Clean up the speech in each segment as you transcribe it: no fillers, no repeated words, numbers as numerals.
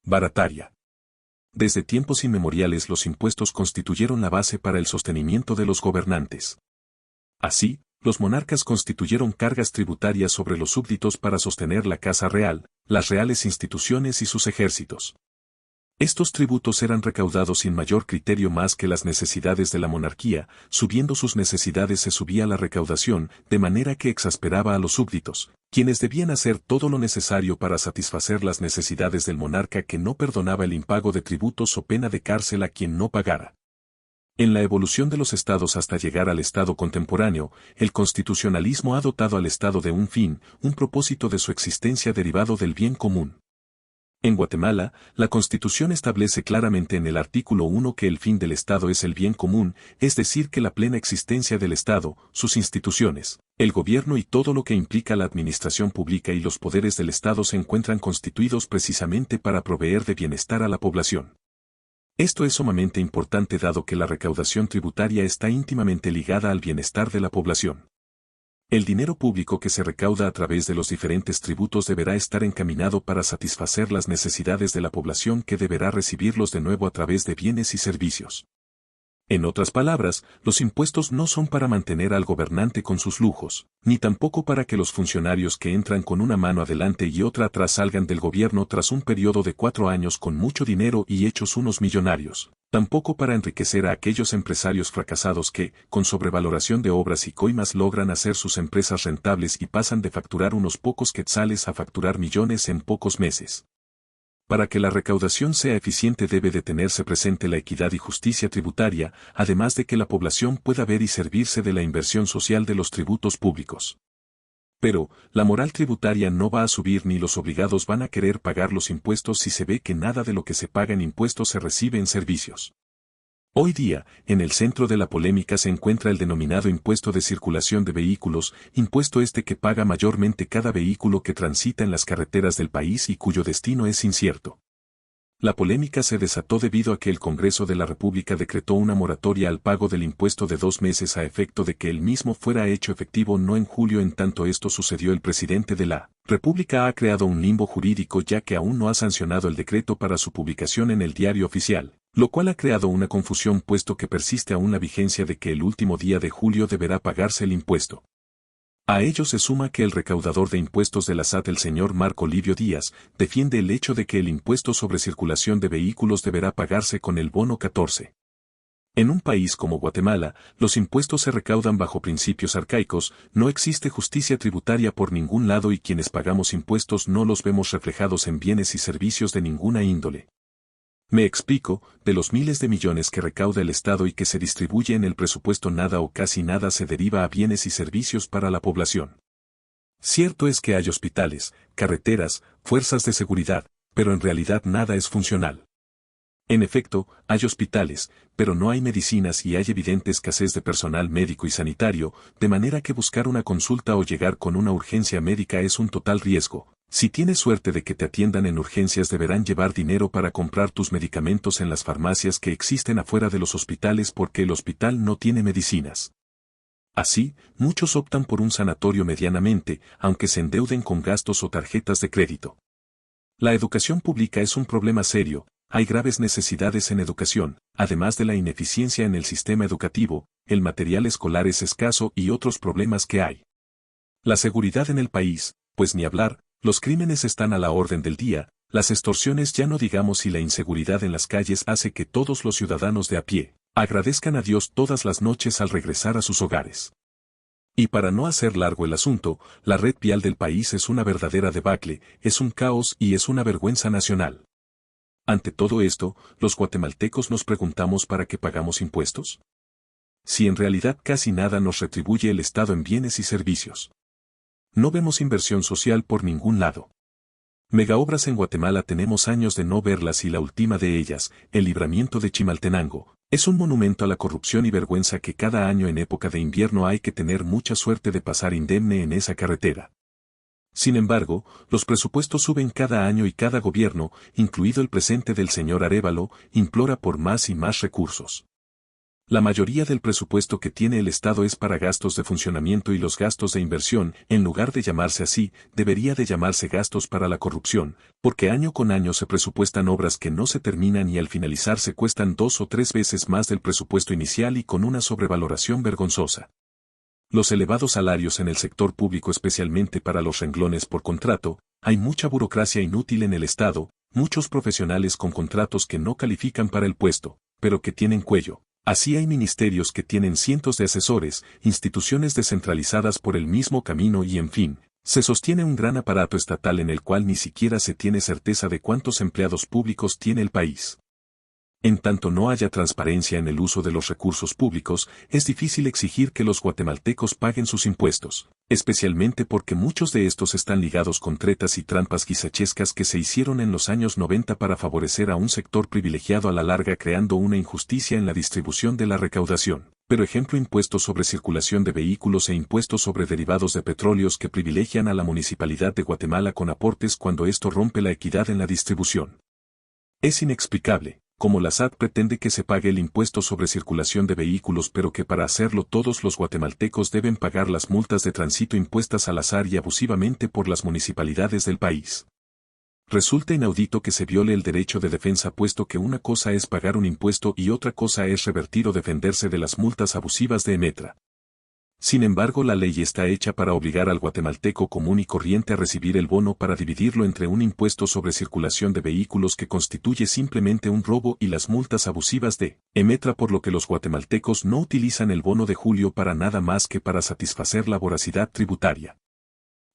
Barataria. Desde tiempos inmemoriales los impuestos constituyeron la base para el sostenimiento de los gobernantes. Así, los monarcas constituyeron cargas tributarias sobre los súbditos para sostener la casa real, las reales instituciones y sus ejércitos. Estos tributos eran recaudados sin mayor criterio más que las necesidades de la monarquía, subiendo sus necesidades se subía la recaudación, de manera que exasperaba a los súbditos, quienes debían hacer todo lo necesario para satisfacer las necesidades del monarca que no perdonaba el impago de tributos o pena de cárcel a quien no pagara. En la evolución de los estados hasta llegar al estado contemporáneo, el constitucionalismo ha dotado al estado de un fin, un propósito de su existencia derivado del bien común. En Guatemala, la Constitución establece claramente en el artículo 1 que el fin del Estado es el bien común, es decir que la plena existencia del Estado, sus instituciones, el gobierno y todo lo que implica la administración pública y los poderes del Estado se encuentran constituidos precisamente para proveer de bienestar a la población. Esto es sumamente importante dado que la recaudación tributaria está íntimamente ligada al bienestar de la población. El dinero público que se recauda a través de los diferentes tributos deberá estar encaminado para satisfacer las necesidades de la población que deberá recibirlos de nuevo a través de bienes y servicios. En otras palabras, los impuestos no son para mantener al gobernante con sus lujos, ni tampoco para que los funcionarios que entran con una mano adelante y otra atrás salgan del gobierno tras un periodo de 4 años con mucho dinero y hechos unos millonarios, tampoco para enriquecer a aquellos empresarios fracasados que, con sobrevaloración de obras y coimas logran hacer sus empresas rentables y pasan de facturar unos pocos quetzales a facturar millones en pocos meses. Para que la recaudación sea eficiente debe de tenerse presente la equidad y justicia tributaria, además de que la población pueda ver y servirse de la inversión social de los tributos públicos. Pero, la moral tributaria no va a subir ni los obligados van a querer pagar los impuestos si se ve que nada de lo que se paga en impuestos se recibe en servicios. Hoy día, en el centro de la polémica se encuentra el denominado impuesto de circulación de vehículos, impuesto este que paga mayormente cada vehículo que transita en las carreteras del país y cuyo destino es incierto. La polémica se desató debido a que el Congreso de la República decretó una moratoria al pago del impuesto de 2 meses a efecto de que el mismo fuera hecho efectivo no en julio. En tanto esto sucedió, el presidente de la República ha creado un limbo jurídico ya que aún no ha sancionado el decreto para su publicación en el Diario Oficial, lo cual ha creado una confusión puesto que persiste aún la vigencia de que el último día de julio deberá pagarse el impuesto. A ello se suma que el recaudador de impuestos de la SAT, el señor Marco Livio Díaz, defiende el hecho de que el impuesto sobre circulación de vehículos deberá pagarse con el bono 14. En un país como Guatemala, los impuestos se recaudan bajo principios arcaicos, no existe justicia tributaria por ningún lado y quienes pagamos impuestos no los vemos reflejados en bienes y servicios de ninguna índole. Me explico, de los miles de millones que recauda el Estado y que se distribuye en el presupuesto nada o casi nada se deriva a bienes y servicios para la población. Cierto es que hay hospitales, carreteras, fuerzas de seguridad, pero en realidad nada es funcional. En efecto, hay hospitales, pero no hay medicinas y hay evidente escasez de personal médico y sanitario, de manera que buscar una consulta o llegar con una urgencia médica es un total riesgo. Si tienes suerte de que te atiendan en urgencias deberán llevar dinero para comprar tus medicamentos en las farmacias que existen afuera de los hospitales porque el hospital no tiene medicinas. Así, muchos optan por un sanatorio medianamente, aunque se endeuden con gastos o tarjetas de crédito. La educación pública es un problema serio, hay graves necesidades en educación, además de la ineficiencia en el sistema educativo, el material escolar es escaso y otros problemas que hay. La seguridad en el país, pues ni hablar, los crímenes están a la orden del día, las extorsiones ya no digamos y la inseguridad en las calles hace que todos los ciudadanos de a pie agradezcan a Dios todas las noches al regresar a sus hogares. Y para no hacer largo el asunto, la red vial del país es una verdadera debacle, es un caos y es una vergüenza nacional. Ante todo esto, ¿los guatemaltecos nos preguntamos para qué pagamos impuestos? Si en realidad casi nada nos retribuye el Estado en bienes y servicios. No vemos inversión social por ningún lado. Megaobras en Guatemala tenemos años de no verlas y la última de ellas, el libramiento de Chimaltenango, es un monumento a la corrupción y vergüenza que cada año en época de invierno hay que tener mucha suerte de pasar indemne en esa carretera. Sin embargo, los presupuestos suben cada año y cada gobierno, incluido el presente del señor Arévalo, implora por más y más recursos. La mayoría del presupuesto que tiene el Estado es para gastos de funcionamiento y los gastos de inversión, en lugar de llamarse así, debería de llamarse gastos para la corrupción, porque año con año se presupuestan obras que no se terminan y al finalizar se cuestan 2 o 3 veces más del presupuesto inicial y con una sobrevaloración vergonzosa. Los elevados salarios en el sector público, especialmente para los renglones por contrato, hay mucha burocracia inútil en el Estado, muchos profesionales con contratos que no califican para el puesto, pero que tienen cuello. Así hay ministerios que tienen cientos de asesores, instituciones descentralizadas por el mismo camino y en fin, se sostiene un gran aparato estatal en el cual ni siquiera se tiene certeza de cuántos empleados públicos tiene el país. En tanto no haya transparencia en el uso de los recursos públicos, es difícil exigir que los guatemaltecos paguen sus impuestos, especialmente porque muchos de estos están ligados con tretas y trampas guisachescas que se hicieron en los años 90 para favorecer a un sector privilegiado a la larga, creando una injusticia en la distribución de la recaudación. Pero ejemplo, impuestos sobre circulación de vehículos e impuestos sobre derivados de petróleos que privilegian a la Municipalidad de Guatemala con aportes cuando esto rompe la equidad en la distribución. Es inexplicable como la SAT pretende que se pague el impuesto sobre circulación de vehículos, pero que para hacerlo todos los guatemaltecos deben pagar las multas de tránsito impuestas al azar y abusivamente por las municipalidades del país. Resulta inaudito que se viole el derecho de defensa, puesto que una cosa es pagar un impuesto y otra cosa es revertir o defenderse de las multas abusivas de Emetra. Sin embargo, la ley está hecha para obligar al guatemalteco común y corriente a recibir el bono para dividirlo entre un impuesto sobre circulación de vehículos que constituye simplemente un robo y las multas abusivas de Emetra, por lo que los guatemaltecos no utilizan el bono de julio para nada más que para satisfacer la voracidad tributaria.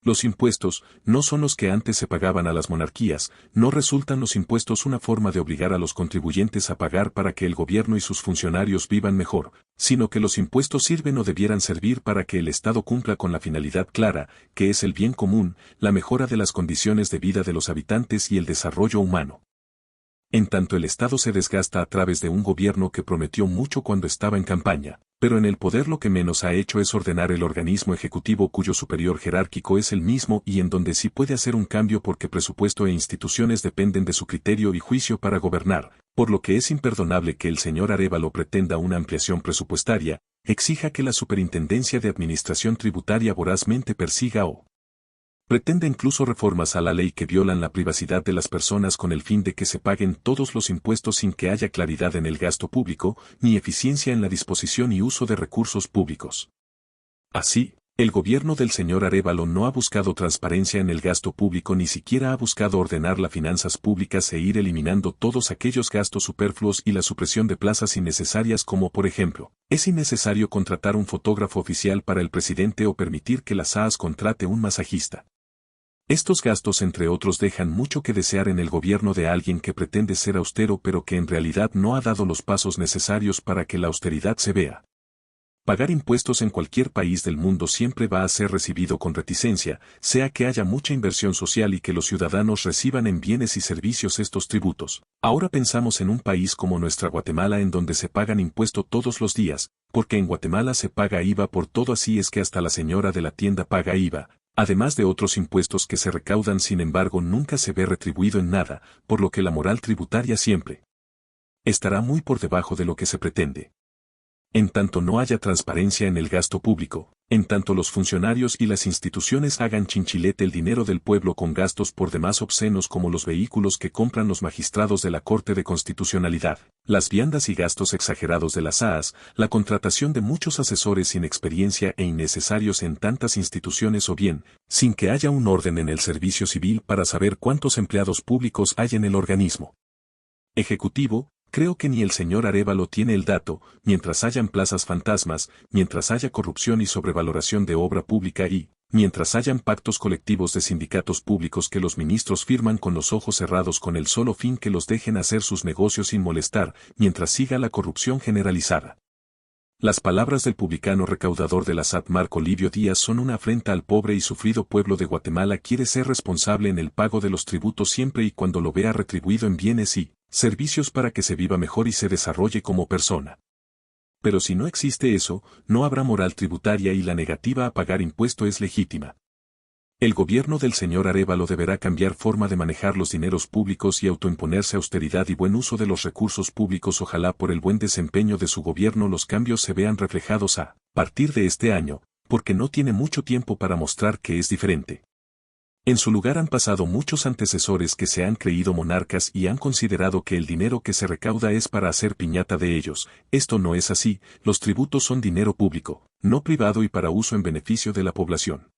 Los impuestos no son los que antes se pagaban a las monarquías, no resultan los impuestos una forma de obligar a los contribuyentes a pagar para que el gobierno y sus funcionarios vivan mejor, sino que los impuestos sirven o debieran servir para que el Estado cumpla con la finalidad clara, que es el bien común, la mejora de las condiciones de vida de los habitantes y el desarrollo humano. En tanto el Estado se desgasta a través de un gobierno que prometió mucho cuando estaba en campaña, pero en el poder lo que menos ha hecho es ordenar el organismo ejecutivo cuyo superior jerárquico es el mismo y en donde sí puede hacer un cambio porque presupuesto e instituciones dependen de su criterio y juicio para gobernar, por lo que es imperdonable que el señor Arévalo pretenda una ampliación presupuestaria, exija que la Superintendencia de Administración Tributaria vorazmente persiga o pretende incluso reformas a la ley que violan la privacidad de las personas con el fin de que se paguen todos los impuestos sin que haya claridad en el gasto público, ni eficiencia en la disposición y uso de recursos públicos. Así, el gobierno del señor Arévalo no ha buscado transparencia en el gasto público, ni siquiera ha buscado ordenar las finanzas públicas e ir eliminando todos aquellos gastos superfluos y la supresión de plazas innecesarias, como por ejemplo, es innecesario contratar un fotógrafo oficial para el presidente o permitir que la SAAS contrate un masajista. Estos gastos, entre otros, dejan mucho que desear en el gobierno de alguien que pretende ser austero pero que en realidad no ha dado los pasos necesarios para que la austeridad se vea. Pagar impuestos en cualquier país del mundo siempre va a ser recibido con reticencia, sea que haya mucha inversión social y que los ciudadanos reciban en bienes y servicios estos tributos. Ahora pensamos en un país como nuestra Guatemala, en donde se pagan impuestos todos los días, porque en Guatemala se paga IVA por todo, así es que hasta la señora de la tienda paga IVA. Además de otros impuestos que se recaudan, sin embargo nunca se ve retribuido en nada, por lo que la moral tributaria siempre estará muy por debajo de lo que se pretende. En tanto no haya transparencia en el gasto público, en tanto los funcionarios y las instituciones hagan chinchilete el dinero del pueblo con gastos por demás obscenos como los vehículos que compran los magistrados de la Corte de Constitucionalidad, las viandas y gastos exagerados de las SAAS, la contratación de muchos asesores sin experiencia e innecesarios en tantas instituciones, o bien, sin que haya un orden en el servicio civil para saber cuántos empleados públicos hay en el organismo ejecutivo. Creo que ni el señor Arévalo tiene el dato, mientras hayan plazas fantasmas, mientras haya corrupción y sobrevaloración de obra pública y, mientras hayan pactos colectivos de sindicatos públicos que los ministros firman con los ojos cerrados con el solo fin que los dejen hacer sus negocios sin molestar, mientras siga la corrupción generalizada. Las palabras del publicano recaudador de la SAT, Marco Livio Díaz, son una afrenta al pobre y sufrido pueblo de Guatemala. Quiere ser responsable en el pago de los tributos siempre y cuando lo vea retribuido en bienes y servicios para que se viva mejor y se desarrolle como persona. Pero si no existe eso, no habrá moral tributaria y la negativa a pagar impuesto es legítima. El gobierno del señor Arévalo deberá cambiar forma de manejar los dineros públicos y autoimponerse austeridad y buen uso de los recursos públicos. Ojalá por el buen desempeño de su gobierno los cambios se vean reflejados a partir de este año, porque no tiene mucho tiempo para mostrar que es diferente. En su lugar han pasado muchos antecesores que se han creído monarcas y han considerado que el dinero que se recauda es para hacer piñata de ellos. Esto no es así, los tributos son dinero público, no privado y para uso en beneficio de la población.